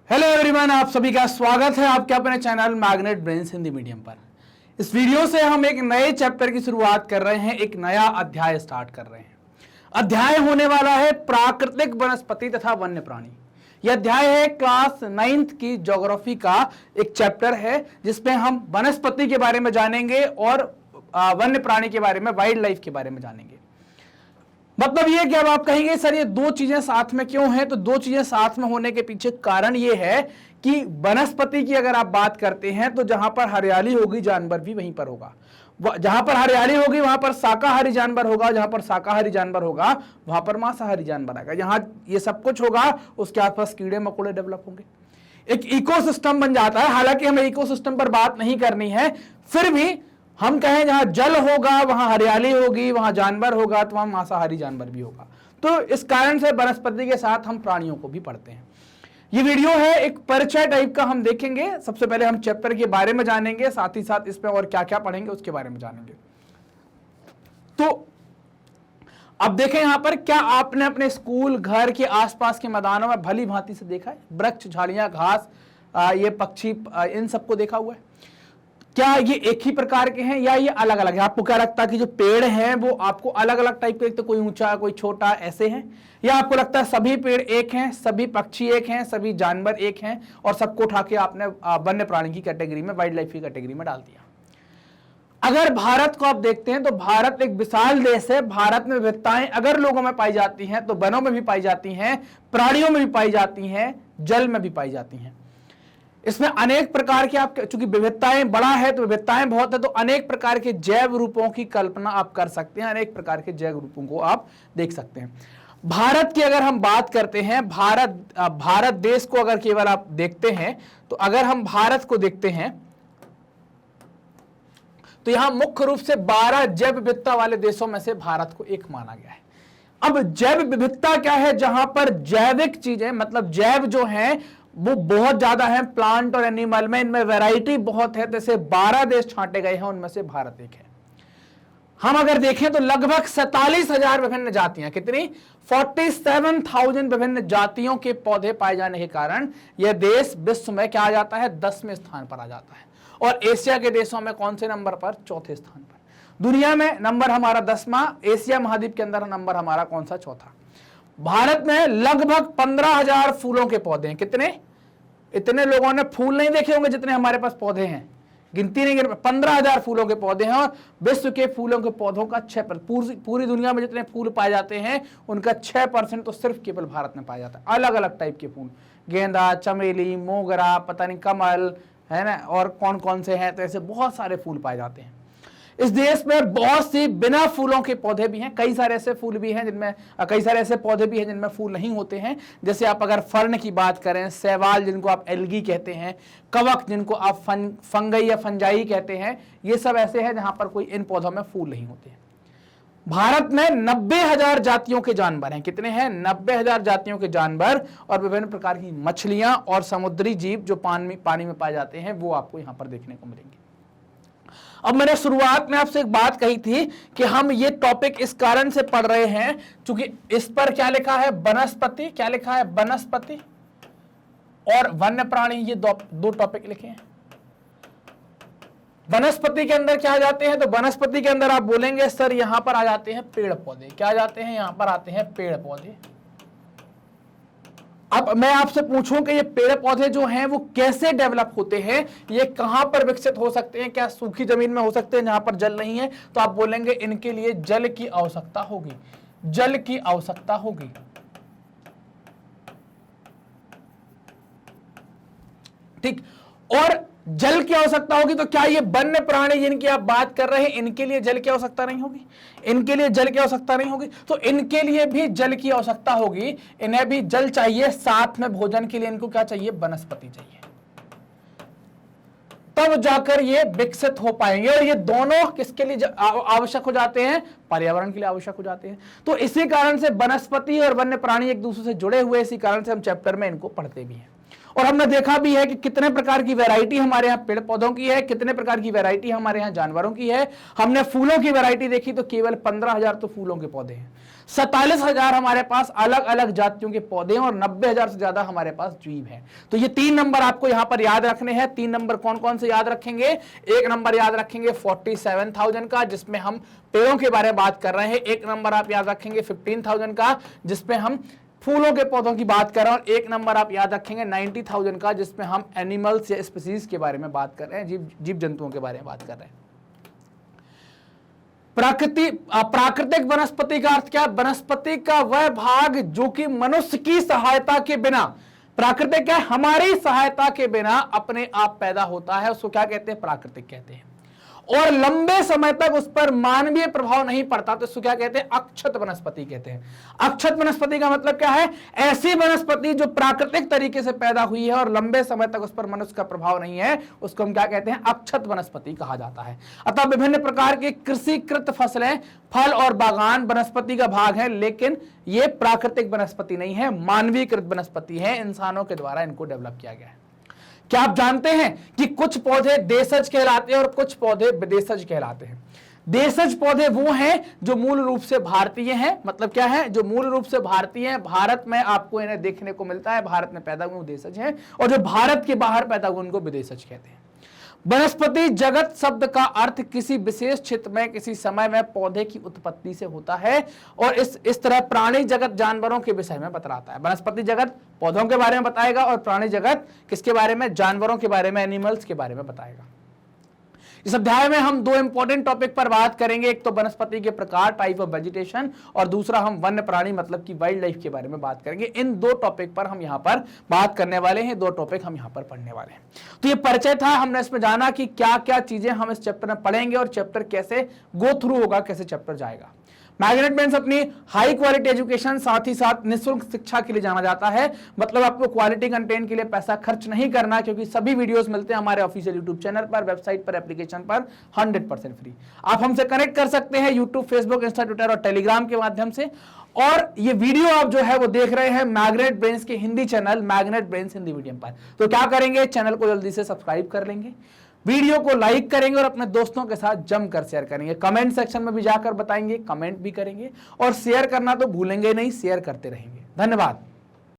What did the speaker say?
Hello everyone, आप सभी का स्वागत है आपके अपने channel magnet brains Hindi medium पर। इस वीडियो से हम एक नए चैप्टर की शुरुआत कर रहे हैं, एक नया अध्याय स्टार्ट कर रहे हैं। अध्याय होने वाला है प्राकृतिक वनस्पति तथा वन्य प्राणी। यह अध्याय है क्लास 9th की ज्योग्राफी का एक चैप्टर है, जिसमें हम वनस्पति के बारे में जानेंगे और वन्य प्राणी के बारे में, वाइल्ड लाइफ के बारे में जानेंगे। मतलब ये कि अब आप कहेंगे सर ये दो चीजें साथ में क्यों हैं, तो दो चीजें साथ में होने के पीछे कारण ये है कि वनस्पति की अगर आप बात करते हैं तो जहां पर हरियाली होगी जानवर भी वहीं पर होगा। जहां पर हरियाली होगी वहां पर शाकाहारी जानवर होगा, जहां पर शाकाहारी जानवर होगा वहां पर मांसाहारी जानवर आएगा। जहां ये सब कुछ होगा उसके आसपास कीड़े मकोड़े डेवलप होंगे, एक इकोसिस्टम बन जाता है। हालांकि हमें इकोसिस्टम पर बात नहीं करनी है, फिर भी हम कहें जहां जल होगा वहां हरियाली होगी, वहां जानवर होगा तो वहां मांसाहारी जानवर भी होगा। तो इस कारण से वनस्पति के साथ हम प्राणियों को भी पढ़ते हैं। ये वीडियो है एक परिचय टाइप का, हम देखेंगे। सबसे पहले हम चैप्टर के बारे में जानेंगे, साथ ही साथ इसमें और क्या क्या पढ़ेंगे उसके बारे में जानेंगे। तो अब देखें यहां पर, क्या आपने अपने स्कूल घर के आसपास के मैदानों में भली भांति से देखा है? वृक्ष, झाड़ियां, घास, ये पक्षी, इन सबको देखा हुआ है? क्या ये एक ही प्रकार के हैं या ये अलग अलग है? आपको क्या लगता है कि जो पेड़ हैं वो आपको अलग अलग टाइप के, तो कोई ऊंचा कोई छोटा ऐसे हैं, या आपको लगता है सभी पेड़ एक हैं, सभी पक्षी एक हैं, सभी जानवर एक हैं और सबको उठा के आपने वन्य प्राणी की कैटेगरी में, वाइल्ड लाइफ की कैटेगरी में डाल दिया? अगर भारत को आप देखते हैं तो भारत एक विशाल देश है। भारत में विविधताएं अगर लोगों में पाई जाती हैं तो वनों में भी पाई जाती हैं, प्राणियों में भी पाई जाती हैं, जल में भी पाई जाती हैं। इसमें अनेक प्रकार के, आप चूंकि विविधताएं बड़ा है तो विविधताएं बहुत है, तो अनेक प्रकार के जैव रूपों की कल्पना आप कर सकते हैं, अनेक प्रकार के जैव रूपों को आप देख सकते हैं। भारत की अगर हम बात करते हैं, भारत देश को अगर केवल आप देखते हैं, तो अगर हम भारत को देखते हैं तो यहां मुख्य रूप से 12 जैव विविधता वाले देशों में से भारत को एक माना गया है। अब जैव विविधता क्या है? जहां पर जैविक चीजें, मतलब जैव जो है वो बहुत ज्यादा है, प्लांट और एनिमल में, इनमें वैरायटी बहुत है। जैसे 12 देश छांटे गए हैं, उनमें से भारत एक है। हम अगर देखें तो लगभग 47,000 विभिन्न जातियां, कितनी? 47,000 विभिन्न जातियों के पौधे पाए जाने के कारण यह देश विश्व में क्या आ जाता है? 10वें स्थान पर आ जाता है। और एशिया के देशों में कौन से नंबर पर? 4थे स्थान पर। दुनिया में नंबर हमारा 10वां, एशिया महाद्वीप के अंदर नंबर हमारा कौन सा? 4था। भारत में लगभग 15,000 फूलों के पौधे हैं। कितने? इतने लोगों ने फूल नहीं देखे होंगे जितने हमारे पास पौधे हैं, गिनती नहीं कर। 15,000 फूलों के पौधे हैं और विश्व के फूलों के पौधों का 6%, पूरी दुनिया में जितने फूल पाए जाते हैं उनका 6% तो सिर्फ केवल भारत में पाया जाता है। अलग अलग टाइप के फूल, गेंदा, चमेली, मोगरा, पता नहीं कमल, है ना, और कौन कौन से हैं, तो ऐसे बहुत सारे फूल पाए जाते हैं। इस देश में बहुत सी बिना फूलों के पौधे भी हैं, कई सारे ऐसे फूल भी हैं जिनमें, कई सारे ऐसे पौधे भी हैं जिनमें फूल नहीं होते हैं। जैसे आप अगर फर्न की बात करें, शैवाल जिनको आप एल्गी कहते हैं, कवक जिनको आप फंगई या फंजाई कहते हैं, ये सब ऐसे हैं जहां पर कोई इन पौधों में फूल नहीं होते हैं। भारत में 90,000 जातियों के जानवर हैं। कितने हैं? 90,000 जातियों के जानवर और विभिन्न प्रकार की मछलियां और समुद्री जीव जो पानी में पाए जाते हैं, वो आपको यहां पर देखने को मिलेंगे। अब मैंने शुरुआत में आपसे एक बात कही थी कि हम ये टॉपिक इस कारण से पढ़ रहे हैं क्योंकि इस पर क्या लिखा है? वनस्पति। क्या लिखा है? वनस्पति और वन्य प्राणी, ये दो टॉपिक लिखे हैं। वनस्पति के अंदर क्या आ जाते हैं? तो वनस्पति के अंदर आप बोलेंगे सर यहां पर आ जाते हैं पेड़ पौधे। क्या आ जाते हैं? यहां पर आते हैं पेड़ पौधे। अब मैं आपसे पूछूं कि ये पेड़ पौधे जो हैं वो कैसे डेवलप होते हैं, ये कहां पर विकसित हो सकते हैं? क्या सूखी जमीन में हो सकते हैं जहां पर जल नहीं है? तो आप बोलेंगे इनके लिए जल की आवश्यकता होगी, जल की आवश्यकता होगी। ठीक, और जल की आवश्यकता होगी तो क्या ये वन्य प्राणी जिनकी आप बात कर रहे हैं इनके लिए जल की आवश्यकता नहीं होगी? इनके लिए जल की आवश्यकता नहीं होगी, तो इनके लिए भी जल की आवश्यकता होगी। इन्हें भी जल चाहिए, साथ में भोजन के लिए इनको क्या चाहिए? वनस्पति चाहिए, तब जाकर ये विकसित हो पाएंगे। और ये दोनों किसके लिए आवश्यक हो जाते हैं? पर्यावरण के लिए आवश्यक हो जाते हैं। तो इसी कारण से वनस्पति और वन्य प्राणी एक दूसरे से जुड़े हुए, इसी कारण से हम चैप्टर में इनको पढ़ते भी हैं। और हमने देखा भी है कि कितने प्रकार की वैरायटी हमारे यहाँ पेड़ पौधों की है, कितने प्रकार की वैरायटी हमारे यहाँ जानवरों की है। हमने फूलों की वैरायटी देखी तो केवल 15,000 तो फूलों के पौधे हैं, 47,000 हमारे पास अलग अलग जातियों के पौधे हैं और 90,000 से ज्यादा हमारे पास जीव हैं। तो ये 3 नंबर आपको यहां पर याद रखने हैं। 3 नंबर कौन कौन से याद रखेंगे? एक नंबर याद रखेंगे 47,000 का, जिसमें हम पेड़ों के बारे में बात कर रहे हैं। एक नंबर आप याद रखेंगे 15,000 का, जिसमें हम फूलों के पौधों की बात कर रहे हैं। और एक नंबर आप याद रखेंगे 90,000 का, जिसमें हम एनिमल्स या स्पीसीज के बारे में बात कर रहे हैं, जीव जंतुओं के बारे में बात कर रहे हैं। प्राकृतिक वनस्पति का अर्थ क्या? वनस्पति का वह भाग जो कि मनुष्य की सहायता के बिना, प्राकृतिक क्या? हमारी सहायता के बिना अपने आप पैदा होता है, उसको क्या कहते हैं? प्राकृतिक कहते हैं। और लंबे समय तक उस पर मानवीय प्रभाव नहीं पड़ता तो इसको क्या कहते हैं? अक्षत वनस्पति कहते हैं। अक्षत वनस्पति का मतलब क्या है? ऐसी वनस्पति जो प्राकृतिक तरीके से पैदा हुई है और लंबे समय तक उस पर मनुष्य का प्रभाव नहीं है, उसको हम क्या कहते हैं? अक्षत वनस्पति कहा जाता है। अतः विभिन्न प्रकार की कृषिकृत फसलें, फल और बागान वनस्पति का भाग है, लेकिन ये प्राकृतिक वनस्पति नहीं है, मानवीयकृत वनस्पति है। इंसानों के द्वारा इनको डेवलप किया गया है। क्या आप जानते हैं कि कुछ पौधे देशज कहलाते हैं और कुछ पौधे विदेशज कहलाते हैं? देशज पौधे वो हैं जो मूल रूप से भारतीय हैं। मतलब क्या है? जो मूल रूप से भारतीय हैं, भारत में आपको इन्हें देखने को मिलता है, भारत में पैदा हुए देशज हैं। और जो भारत के बाहर पैदा हुए उनको विदेशज कहते हैं। वनस्पति जगत शब्द का अर्थ किसी विशेष क्षेत्र में किसी समय में पौधे की उत्पत्ति से होता है और इस तरह प्राणी जगत जानवरों के विषय में बतलाता है। वनस्पति जगत पौधों के बारे में बताएगा और प्राणी जगत किसके बारे में? जानवरों के बारे में, एनिमल्स के बारे में बताएगा। इस अध्याय में हम 2 इंपॉर्टेंट टॉपिक पर बात करेंगे। एक तो वनस्पति के प्रकार, टाइप ऑफ वेजिटेशन, और दूसरा हम वन्य प्राणी मतलब कि वाइल्ड लाइफ के बारे में बात करेंगे। इन 2 टॉपिक पर हम यहाँ पर बात करने वाले हैं, 2 टॉपिक हम यहाँ पर पढ़ने वाले हैं। तो ये परिचय था, हमने इसमें जाना कि क्या क्या चीजें हम इस चैप्टर में पढ़ेंगे और चैप्टर कैसे गो थ्रू होगा, कैसे चैप्टर जाएगा। मैग्नेट ब्रेन्स अपनी हाई क्वालिटी एजुकेशन, साथ ही साथ निःशुल्क शिक्षा के लिए जाना जाता है। मतलब आपको क्वालिटी कंटेंट के लिए पैसा खर्च नहीं करना, क्योंकि सभी वीडियोस मिलते हैं हमारे ऑफिशियल यूट्यूब चैनल पर, वेबसाइट पर, एप्लीकेशन पर 100% फ्री। आप हमसे कनेक्ट कर सकते हैं यूट्यूब, फेसबुक, इंस्टा, ट्विटर और टेलीग्राम के माध्यम से। और ये वीडियो आप जो है वो देख रहे हैं मैग्नेट ब्रेन्स के Hindi channel magnet brains Hindi medium पर। तो क्या करेंगे? चैनल को जल्दी से सब्सक्राइब कर लेंगे, वीडियो को लाइक करेंगे और अपने दोस्तों के साथ जमकर शेयर करेंगे। कमेंट सेक्शन में भी जाकर बताएंगे, कमेंट भी करेंगे और शेयर करना तो भूलेंगे नहीं, शेयर करते रहेंगे। धन्यवाद।